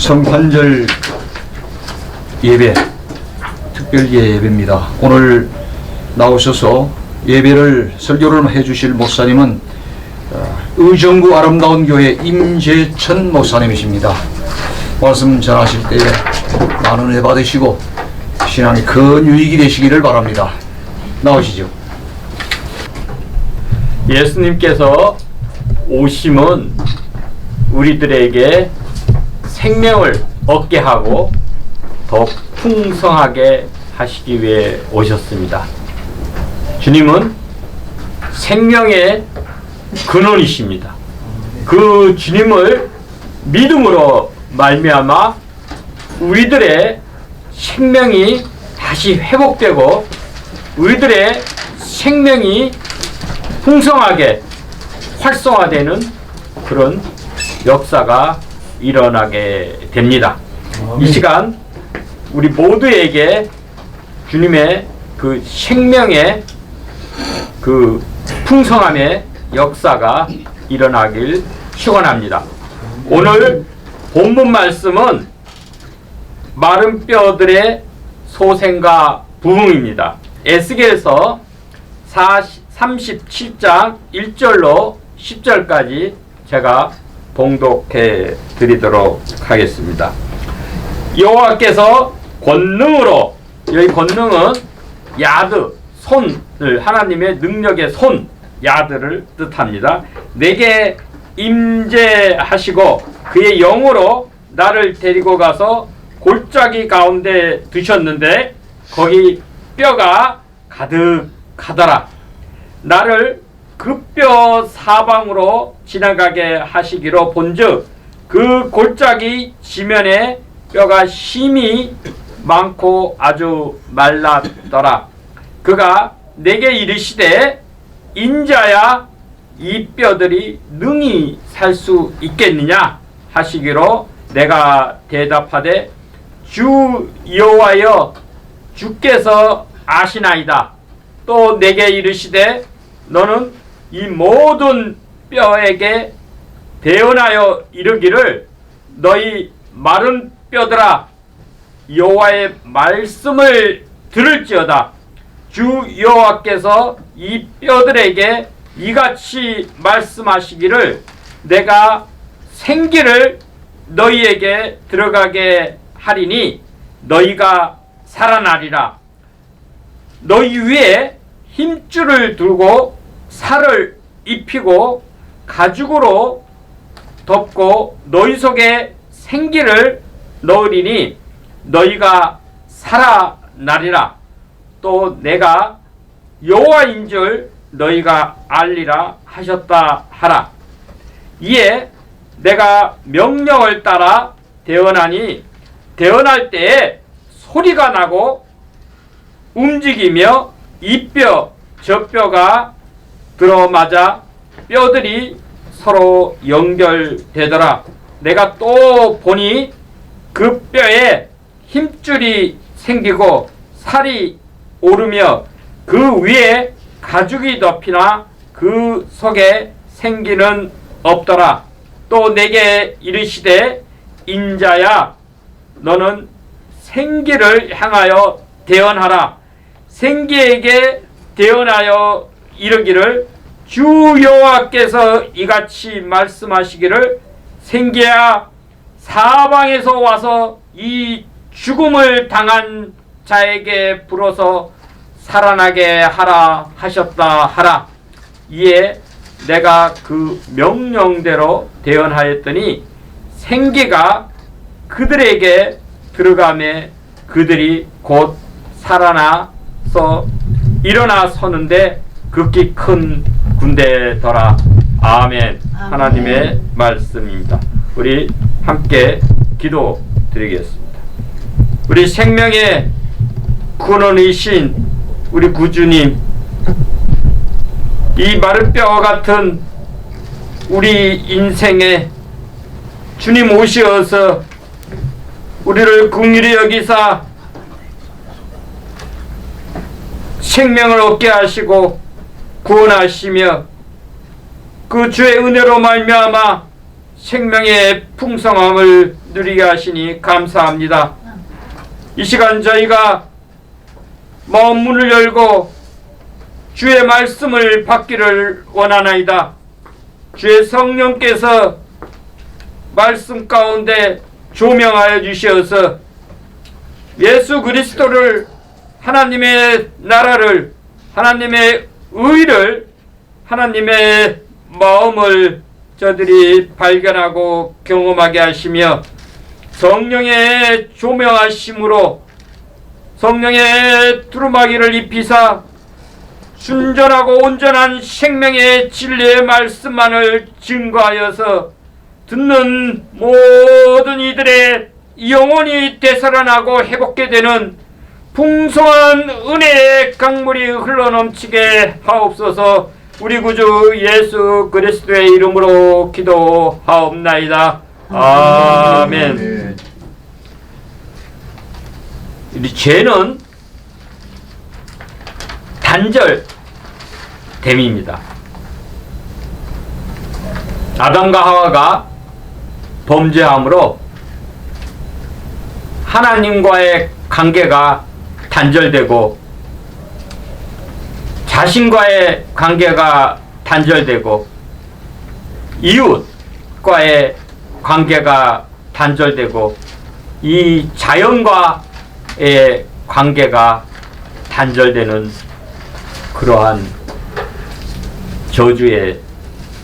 성탄절 예배, 특별 예배입니다. 오늘 나오셔서 예배를 설교를 해주실 목사님은 의정부 아름다운 교회 임재천 목사님이십니다. 말씀 전하실 때에 많은 은혜 받으시고 신앙이 큰 유익이 되시기를 바랍니다. 나오시죠. 예수님께서 오심은 우리들에게 생명을 얻게 하고 더 풍성하게 하시기 위해 오셨습니다. 주님은 생명의 근원이십니다. 그 주님을 믿음으로 말미암아 우리들의 생명이 다시 회복되고 우리들의 생명이 풍성하게 활성화되는 그런 역사가 일어나게 됩니다. 이 시간 우리 모두에게 주님의 그 생명의 그 풍성함의 역사가 일어나길 축원합니다. 오늘 본문 말씀은 마른 뼈들의 소생과 부흥입니다. 에스겔서 37장 1절로 10절까지 제가 봉독해 드리도록 하겠습니다. 여호와께서 권능으로, 여기 권능은 야드, 손을, 하나님의 능력의 손, 야드를 뜻합니다. 내게 임재하시고 그의 영으로 나를 데리고 가서 골짜기 가운데 두셨는데 거기 뼈가 가득하더라. 나를 그 뼈 사방으로 지나가게 하시기로 본즉 그 골짜기 지면에 뼈가 심이 많고 아주 말랐더라. 그가 내게 이르시되 인자야 이 뼈들이 능히 살 수 있겠느냐 하시기로 내가 대답하되 주 여호와여 주께서 아시나이다. 또 내게 이르시되 너는 이 모든 뼈에게 대언하여 이르기를 너희 마른 뼈들아 여호와의 말씀을 들을지어다. 주 여호와께서 이 뼈들에게 이같이 말씀하시기를 내가 생기를 너희에게 들어가게 하리니 너희가 살아나리라. 너희 위에 힘줄을 두고 살을 입히고 가죽으로 덮고 너희 속에 생기를 넣으리니 너희가 살아나리라. 또 내가 여호와인 줄 너희가 알리라 하셨다 하라. 이에 내가 명령을 따라 대언하니 대언할 때에 소리가 나고 움직이며 이 뼈 저 뼈가 들어맞아 뼈들이 서로 연결되더라. 내가 또 보니 그 뼈에 힘줄이 생기고 살이 오르며 그 위에 가죽이 덮이나 그 속에 생기는 없더라. 또 내게 이르시되 인자야 너는 생기를 향하여 대언하라. 생기에게 대언하여 이르기를 주 여호와께서 이같이 말씀하시기를 생기야 사방에서 와서 이 죽음을 당한 자에게 불어서 살아나게 하라 하셨다 하라. 이에 내가 그 명령대로 대언하였더니 생기가 그들에게 들어가매 그들이 곧 살아나서 일어나 서는데 극히 큰 군대더라. 아멘. 하나님의 말씀입니다. 우리 함께 기도 드리겠습니다. 우리 생명의 근원이신 우리 구주님, 이 마른 뼈와 같은 우리 인생에 주님 오시어서 우리를 긍휼히 여기사 생명을 얻게 하시고 구원하시며 그 주의 은혜로 말미암아 생명의 풍성함을 누리게 하시니 감사합니다. 이 시간 저희가 마음 문을 열고 주의 말씀을 받기를 원하나이다. 주의 성령께서 말씀 가운데 조명하여 주시어서 예수 그리스도를, 하나님의 나라를, 하나님의 의를, 하나님의 마음을 저들이 발견하고 경험하게 하시며 성령의 조명하심으로 성령의 두루마기를 입히사 순전하고 온전한 생명의 진리의 말씀만을 증거하여서 듣는 모든 이들의 영혼이 되살아나고 회복게 되는 풍성한 은혜의 강물이 흘러넘치게 하옵소서. 우리 구주 예수 그리스도의 이름으로 기도하옵나이다. 아멘. 이 죄는 단절됨입니다. 아담과 하와가 범죄함으로 하나님과의 관계가 단절되고 자신과의 관계가 단절되고 이웃과의 관계가 단절되고 이 자연과의 관계가 단절되는 그러한 저주의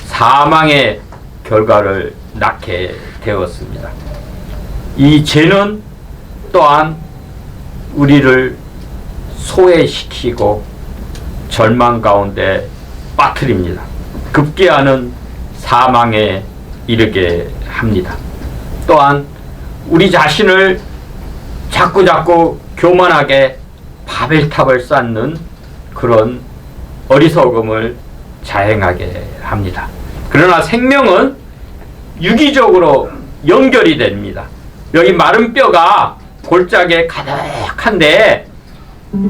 사망의 결과를 낳게 되었습니다. 이 죄는 또한 우리를 소외시키고 절망 가운데 빠뜨립니다. 급기야는 사망에 이르게 합니다. 또한 우리 자신을 자꾸자꾸 교만하게 바벨탑을 쌓는 그런 어리석음을 자행하게 합니다. 그러나 생명은 유기적으로 연결이 됩니다. 여기 마른 뼈가 골짜기에 가득한데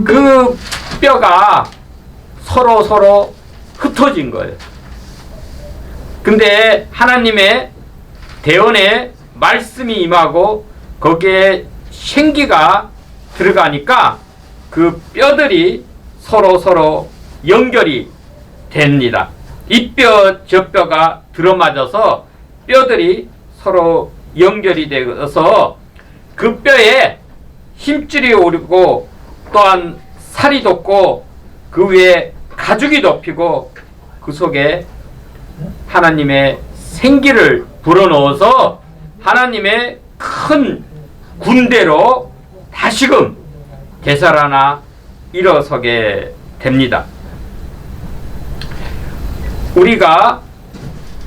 그 뼈가 서로 흩어진 거예요. 근데 하나님의 대언의 말씀이 임하고 거기에 생기가 들어가니까 그 뼈들이 서로 연결이 됩니다. 이 뼈 저 뼈가 들어맞아서 뼈들이 서로 연결이 되어서 그 뼈에 힘줄이 오르고 또한 살이 돋고 그 위에 가죽이 덮이고 그 속에 하나님의 생기를 불어넣어서 하나님의 큰 군대로 다시금 되살아나 일어서게 됩니다. 우리가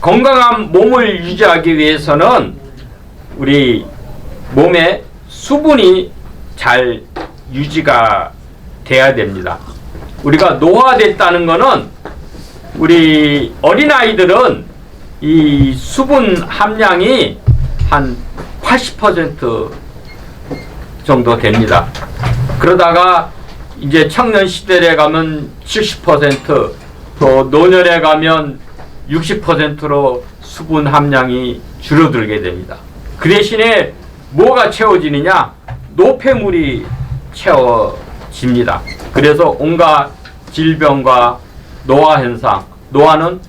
건강한 몸을 유지하기 위해서는 우리 몸에 수분이 잘 유지가 돼야 됩니다. 우리가 노화됐다는 것은 우리 어린아이들은 이 수분 함량이 한 80% 정도 됩니다. 그러다가 이제 청년 시대에 가면 70%, 또 노년에 가면 60%로 수분 함량이 줄어들게 됩니다. 그 대신에 뭐가 채워지느냐? 노폐물이 채워집니다. 그래서 온갖 질병과 노화 현상, 노화는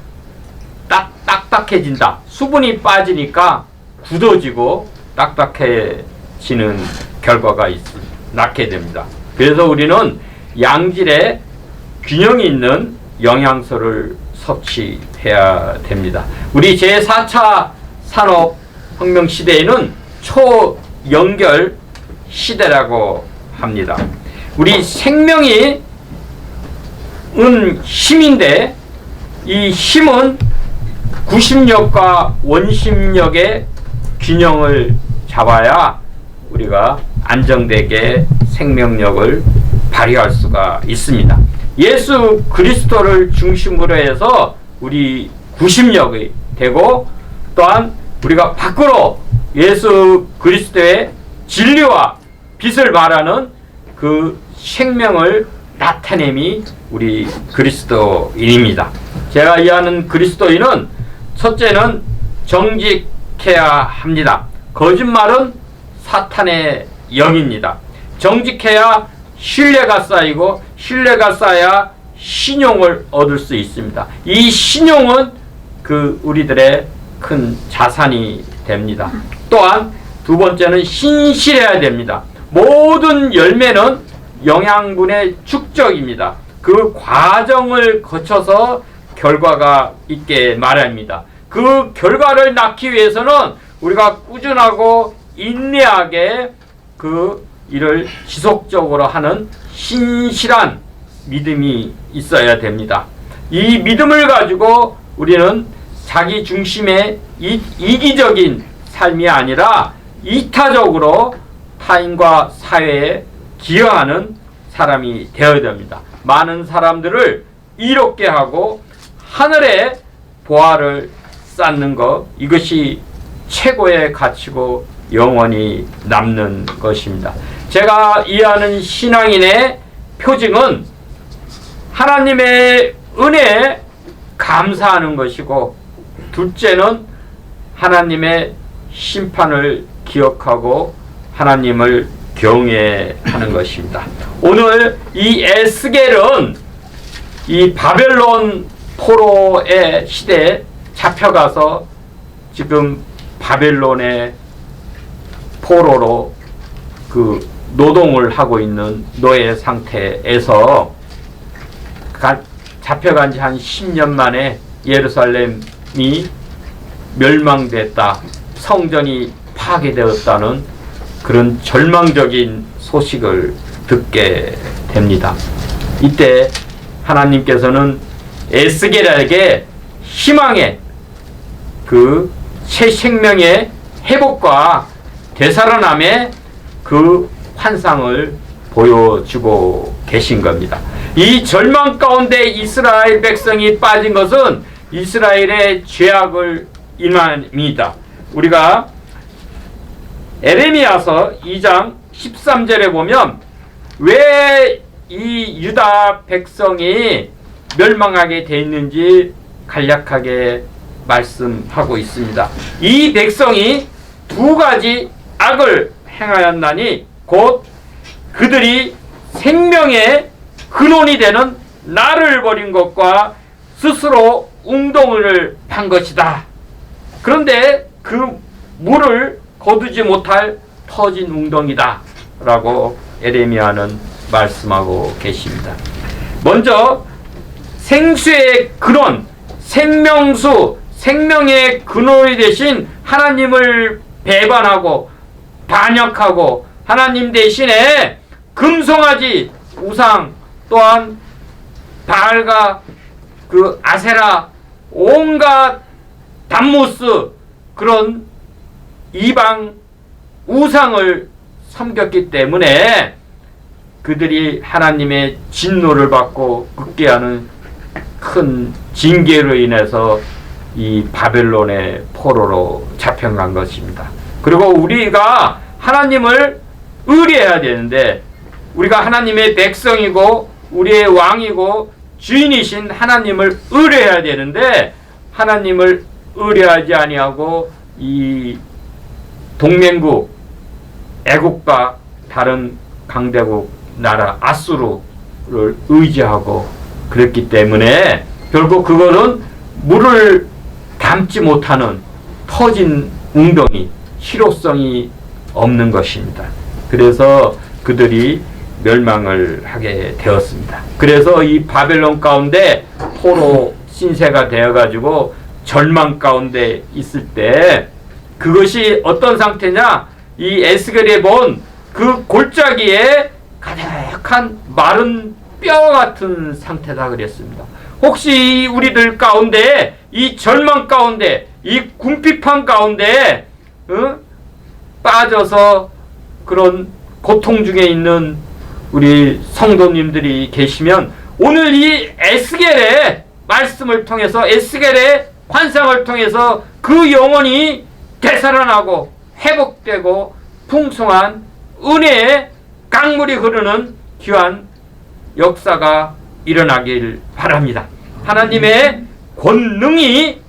딱딱해진다. 수분이 빠지니까 굳어지고 딱딱해지는 결과가 낳게 됩니다. 그래서 우리는 양질의 균형 있는 영양소를 섭취해야 됩니다. 우리 제4차 산업혁명 시대에는 초연결 시대라고 합니다. 우리 생명이 힘인데 이 힘은 구심력과 원심력의 균형을 잡아야 우리가 안정되게 생명력을 발휘할 수가 있습니다. 예수 그리스도를 중심으로 해서 우리 구심력이 되고 또한 우리가 밖으로 예수 그리스도의 진리와 빛을 말하는 그 생명을 나타냄이 우리 그리스도인입니다. 제가 이해하는 그리스도인은 첫째는 정직해야 합니다. 거짓말은 사탄의 영입니다. 정직해야 신뢰가 쌓이고 신뢰가 쌓아야 신용을 얻을 수 있습니다. 이 신용은 우리들의 큰 자산이 됩니다. 또한 두 번째는 신실해야 됩니다. 모든 열매는 영양분의 축적입니다. 그 과정을 거쳐서 결과가 있게 마련입니다. 그 결과를 낳기 위해서는 우리가 꾸준하고 인내하게 그 일을 지속적으로 하는 신실한 믿음이 있어야 됩니다. 이 믿음을 가지고 우리는 자기 중심의 이기적인 삶이 아니라 이타적으로 타인과 사회에 기여하는 사람이 되어야 됩니다. 많은 사람들을 이롭게 하고 하늘의 보화를 쌓는 것, 이것이 최고의 가치고 영원히 남는 것입니다. 제가 이해하는 신앙인의 표징은 하나님의 은혜에 감사하는 것이고, 둘째는 하나님의 심판을 기억하고 하나님을 경외하는 것입니다. 오늘 이 에스겔은 이 바벨론 포로의 시대에 잡혀가서 지금 바벨론의 포로로 노동을 하고 있는 노예 상태에서 잡혀간 지 한 10년 만에 예루살렘이 멸망됐다, 성전이 파괴되었다는 그런 절망적인 소식을 듣게 됩니다. 이때 하나님께서는 에스겔에게 희망의 새 생명의 회복과 되살아남의 그 환상을 보여주고 계신 겁니다. 이 절망 가운데 이스라엘 백성이 빠진 것은 이스라엘의 죄악을 인함이다. 우리가 에레미야서 2장 13절에 보면 왜 이 유다 백성이 멸망하게 돼 있는지 간략하게 말씀하고 있습니다. 이 백성이 두 가지 악을 행하였나니 곧 그들이 생명의 근원이 되는 나를 버린 것과 스스로 웅덩이를 판 것이다. 그런데 그 물을 거두지 못할 터진 웅덩이다 라고 에레미야는 말씀하고 계십니다. 먼저 생수의 근원, 생명수, 생명의 근원이 되신 하나님을 배반하고 반역하고 하나님 대신에 금송아지 우상, 또한 바알과 아세라, 온갖 담무스, 그런 이방 우상을 섬겼기 때문에 그들이 하나님의 진노를 받고 극계하는 큰 징계로 인해서 이 바벨론의 포로로 잡혀간 것입니다. 그리고 우리가 하나님을 의뢰해야 되는데, 우리가 하나님의 백성이고 우리의 왕이고 주인이신 하나님을 의뢰해야 되는데, 하나님을 의뢰하지 아니하고 이 동맹국 애국과 다른 강대국 나라 아수르를 의지하고 그랬기 때문에 결국 그거는 물을 담지 못하는 터진 웅덩이, 실효성이 없는 것입니다. 그래서 그들이 멸망을 하게 되었습니다. 그래서 이 바벨론 가운데 포로 신세가 되어가지고 절망 가운데 있을 때 그것이 어떤 상태냐, 이 에스겔에 본 그 골짜기에 가득한 마른 뼈 같은 상태다 그랬습니다. 혹시 우리들 가운데 이 절망 가운데 이 궁핍한 가운데 빠져서 그런 고통 중에 있는 우리 성도님들이 계시면 오늘 이 에스겔의 말씀을 통해서, 에스겔의 환상을 통해서 그 영혼이 되살아나고 회복되고 풍성한 은혜의 강물이 흐르는 귀한 역사가 일어나길 바랍니다. 하나님의 권능이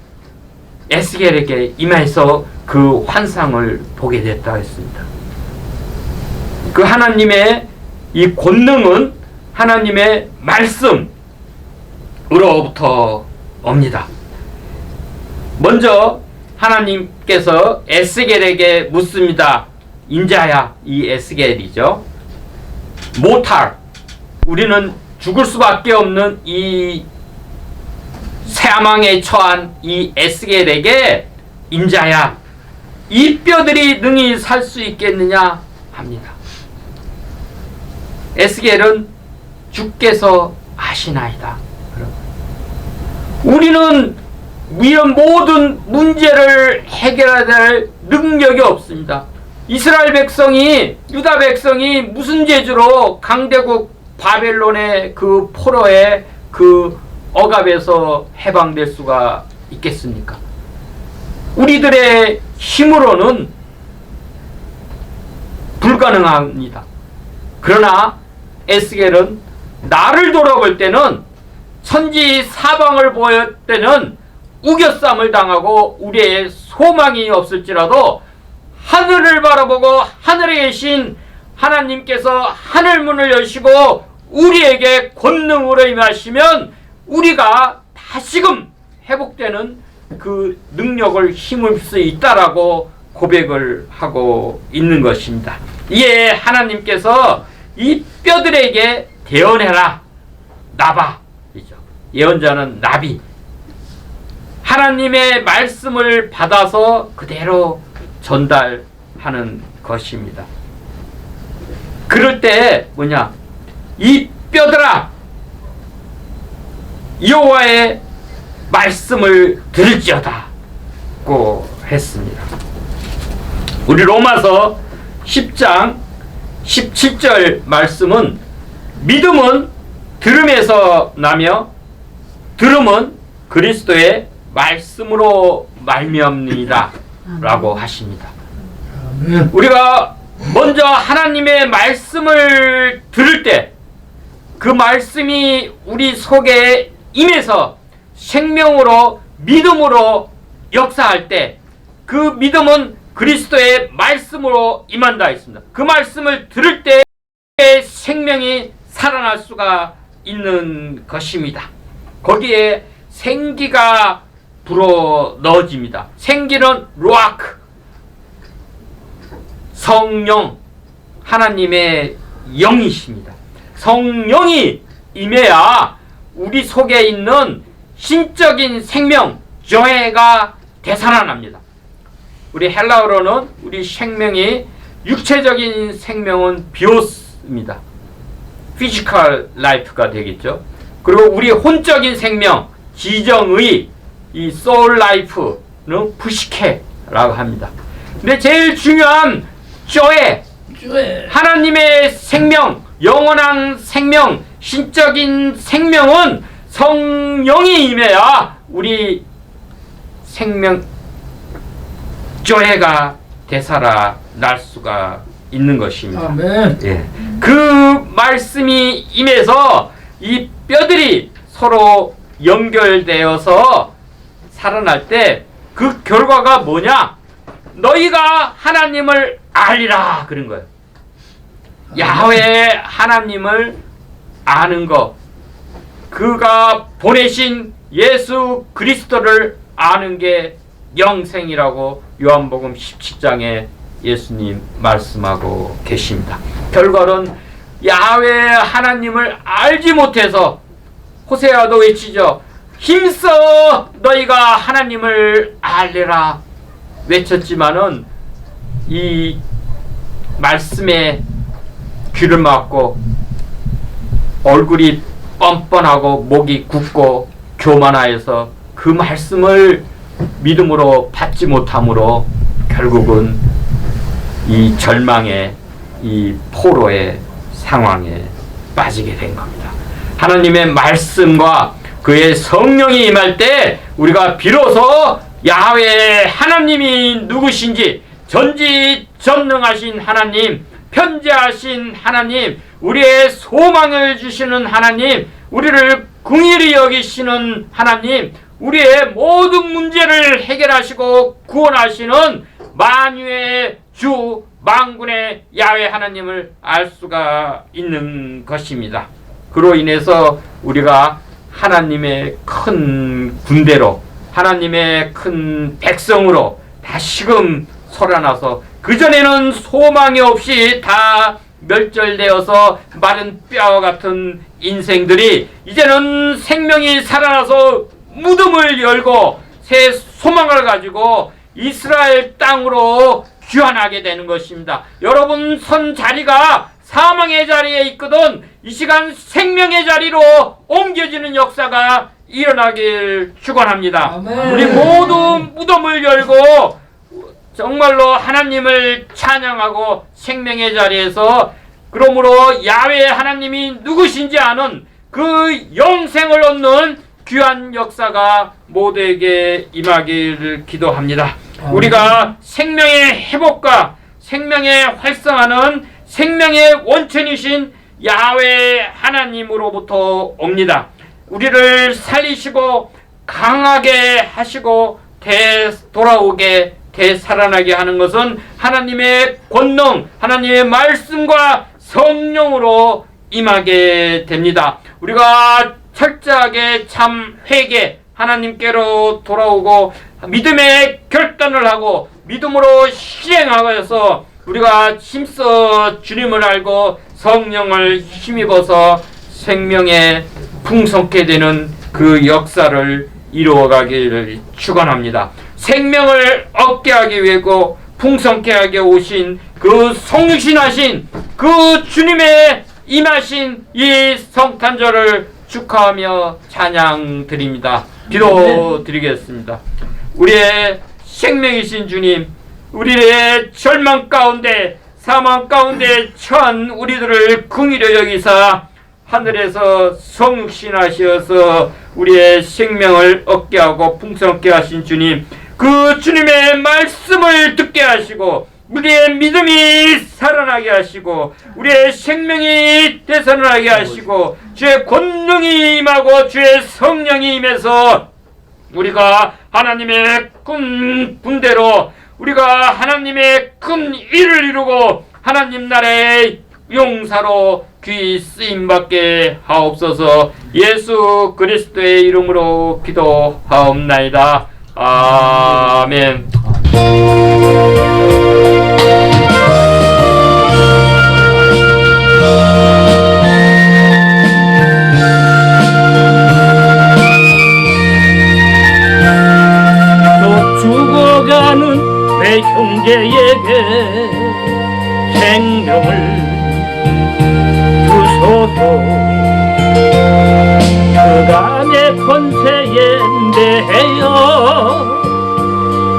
에스겔에게 임해서 그 환상을 보게 됐다 했습니다. 그 하나님의 이 권능은 하나님의 말씀으로부터 옵니다. 먼저 하나님께서 에스겔에게 묻습니다. 인자야, 이 에스겔이죠. 모탈, 우리는 죽을 수밖에 없는 이 사망에 처한 이 에스겔에게 인자야, 이 뼈들이 능히 살 수 있겠느냐 합니다. 에스겔은 주께서 아시나이다. 우리는 이런 모든 문제를 해결해야 될 능력이 없습니다. 이스라엘 백성이, 유다 백성이 무슨 재주로 강대국 바벨론의 그 포로의 그 억압에서 해방될 수가 있겠습니까? 우리들의 힘으로는 불가능합니다. 그러나 에스겔은 나를 돌아볼 때는, 천지 사방을 보일 때는 우겨쌈을 당하고 우리의 소망이 없을지라도 하늘을 바라보고 하늘에 계신 하나님께서 하늘문을 여시고 우리에게 권능으로 임하시면 우리가 다시금 회복되는 그 능력을 힘을 수 있다라고 고백을 하고 있는 것입니다. 이에 하나님께서 이 뼈들에게 대언해라. 나바이죠. 예언자는 나비. 하나님의 말씀을 받아서 그대로 전달하는 것입니다. 그럴 때 뭐냐? 이 뼈들아, 여호와의 말씀을 들을지어다고 했습니다. 우리 로마서 10장 17절 말씀은 믿음은 들음에서 나며 들음은 그리스도의 말씀으로 말미암느니라 라고 하십니다. 우리가 먼저 하나님의 말씀을 들을 때 그 말씀이 우리 속에 임해서 생명으로 믿음으로 역사할 때 그 믿음은 그리스도의 말씀으로 임한다 했습니다. 그 말씀을 들을 때 생명이 살아날 수가 있는 것입니다. 거기에 생기가 불어 넣어집니다. 생기는 루아크, 성령, 하나님의 영이십니다. 성령이 임해야 우리 속에 있는 신적인 생명, 조해가 되살아납니다. 우리 헬라어로는 우리 생명이, 육체적인 생명은 비오스입니다. 피지컬 라이프가 되겠죠. 그리고 우리 혼적인 생명, 지정의, 이 소울 라이프는 부시케라고 합니다. 근데 제일 중요한 조해, 하나님의 생명, 영원한 생명, 신적인 생명은 성령이 임해야 우리 생명 조해가 되살아날 수가 있는 것입니다. 아멘. 예. 그 말씀이 임해서 이 뼈들이 서로 연결되어서 살아날 때 그 결과가 뭐냐? 너희가 하나님을 알리라 그런 거예요. 야훼 하나님을 아는 것, 그가 보내신 예수 그리스도를 아는 게 영생이라고 요한복음 17장에 예수님 말씀하고 계십니다. 결과는 야훼 하나님을 알지 못해서 호세아도 외치죠. 힘써 너희가 하나님을 알리라 외쳤지만은 이 말씀에 귀를 막고 얼굴이 뻔뻔하고 목이 굳고 교만하여서 그 말씀을 믿음으로 받지 못함으로 결국은 이 절망의, 이 포로의 상황에 빠지게 된 겁니다. 하나님의 말씀과 그의 성령이 임할 때 우리가 비로소 야훼 하나님이 누구신지, 전지전능하신 하나님, 편재하신 하나님, 우리의 소망을 주시는 하나님, 우리를 긍휼히 여기시는 하나님, 우리의 모든 문제를 해결하시고 구원하시는 만유의 주 만군의 야훼 하나님을 알 수가 있는 것입니다. 그로 인해서 우리가 하나님의 큰 군대로, 하나님의 큰 백성으로 다시금 살아나서, 그전에는 소망이 없이 다 멸절되어서 마른 뼈와 같은 인생들이 이제는 생명이 살아나서 무덤을 열고 새 소망을 가지고 이스라엘 땅으로 귀환하게 되는 것입니다. 여러분 선 자리가 사망의 자리에 있거든 이 시간 생명의 자리로 옮겨지는 역사가 일어나길 축원합니다. 아멘. 우리 모두 무덤을 열고 정말로 하나님을 찬양하고 생명의 자리에서, 그러므로 야훼 하나님이 누구신지 아는 그 영생을 얻는 귀한 역사가 모두에게 임하기를 기도합니다. 우리가 생명의 회복과 생명의 활성화는 생명의 원천이신 야훼 하나님으로부터 옵니다. 우리를 살리시고 강하게 하시고 돌아오게 되살아나게 하는 것은 하나님의 권능, 하나님의 말씀과 성령으로 임하게 됩니다. 우리가 철저하게 참 회개, 하나님께로 돌아오고 믿음의 결단을 하고 믿음으로 실행하여서 우리가 힘써 주님을 알고 성령을 힘입어서 생명에 풍성케 되는 그 역사를 이루어가기를 축원합니다. 생명을 얻게 하기 위하고 풍성케 하게 오신 그 성육신하신 그 주님의 임하신 이 성탄절을 축하하며 찬양 드립니다. 기도 드리겠습니다. 우리의 생명이신 주님, 우리의 절망 가운데 사망 가운데 처한 우리들을 긍휼히 여기사 하늘에서 성육신하시어서 우리의 생명을 얻게 하고 풍성케 하신 주님, 그 주님의 말씀을 듣게 하시고 우리의 믿음이 살아나게 하시고 우리의 생명이 되살아나게 하시고 주의 권능이 임하고 주의 성령이 임해서 우리가 하나님의 큰 군대로 우리가 하나님의 큰 일을 이루고 하나님 나라의 용사로 귀 쓰임받게 하옵소서. 예수 그리스도의 이름으로 기도하옵나이다. 아멘. 또 죽어가는 내 형제에게 생명을 주소서. 그가 내 권세에 대하여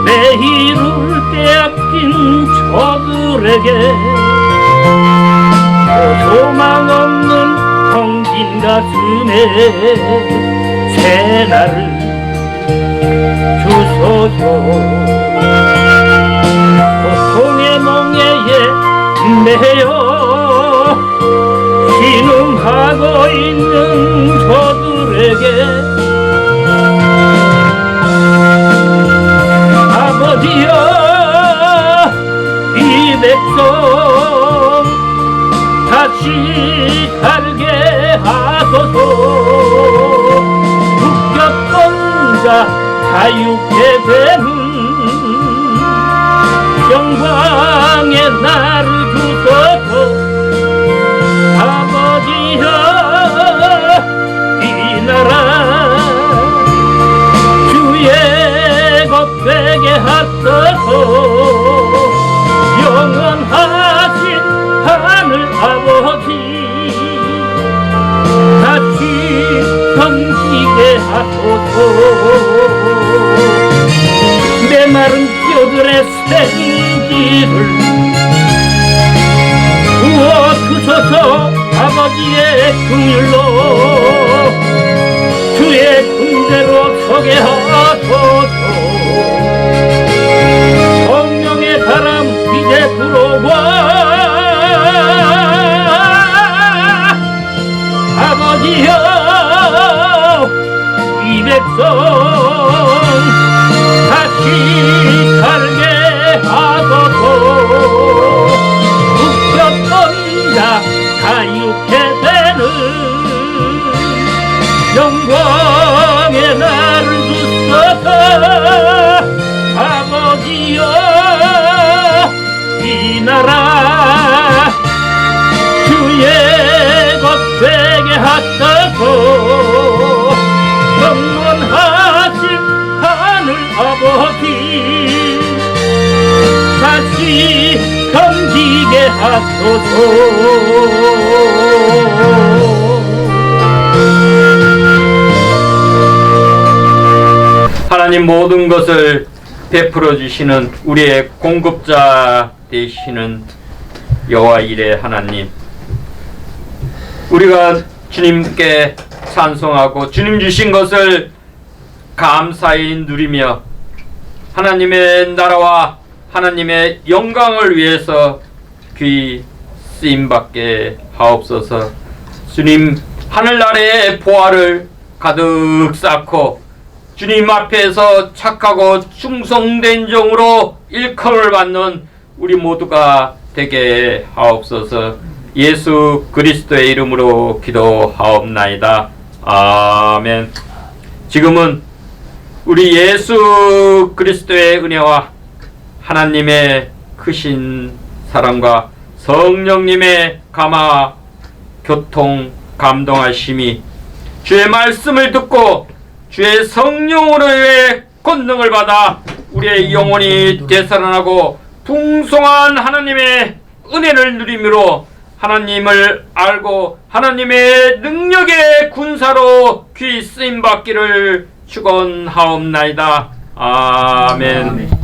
내 이를 빼앗긴 저들에게 소망 없는 정진 가슴에 새날을 주소서. 고통의 멍에에 매여 신음하고 있는 저들에게 아버지여 이 백성 다시 살게 하소서. 묶였던 자 자유케 되는 영광의 날을 주소서. 아버지여 이 나라 주의 것 되게 하소서. 영원하신 하늘 아버지 다시 섬기게 하소서. 메마른 뼈들의 생기를 부어주소서. 아버지의 긍휼로 주의 군대로 서게 하소서. 성령의 바람 이제 불어와 아버지여 이 백성 다시 살게 하소서. 나이게 되는 영광의 날을 주소서. 아버지여 이 나라 주의 것 되게 하소서. 영원하신 하늘 아버지 다시 섬기게 하소서. 하나님 모든 것을 베풀어 주시는 우리의 공급자 되시는 여호와 이레 하나님, 우리가 주님께 찬송하고 주님 주신 것을 감사히 누리며 하나님의 나라와 하나님의 영광을 위해서 귀 쓰임받게 하옵소서. 주님 하늘 아래에 보화를 가득 쌓고 주님 앞에서 착하고 충성된 종으로 일컬을 받는 우리 모두가 되게 하옵소서. 예수 그리스도의 이름으로 기도하옵나이다. 아멘. 지금은 우리 예수 그리스도의 은혜와 하나님의 크신 사랑과 성령님의 감화 교통 감동하심이 주의 말씀을 듣고 주의 성령으로의 권능을 받아 우리의 영혼이 되살아나고 풍성한 하나님의 은혜를 누리므로 하나님을 알고 하나님의 능력의 군사로 귀 쓰임받기를 축원하옵나이다. 아멘.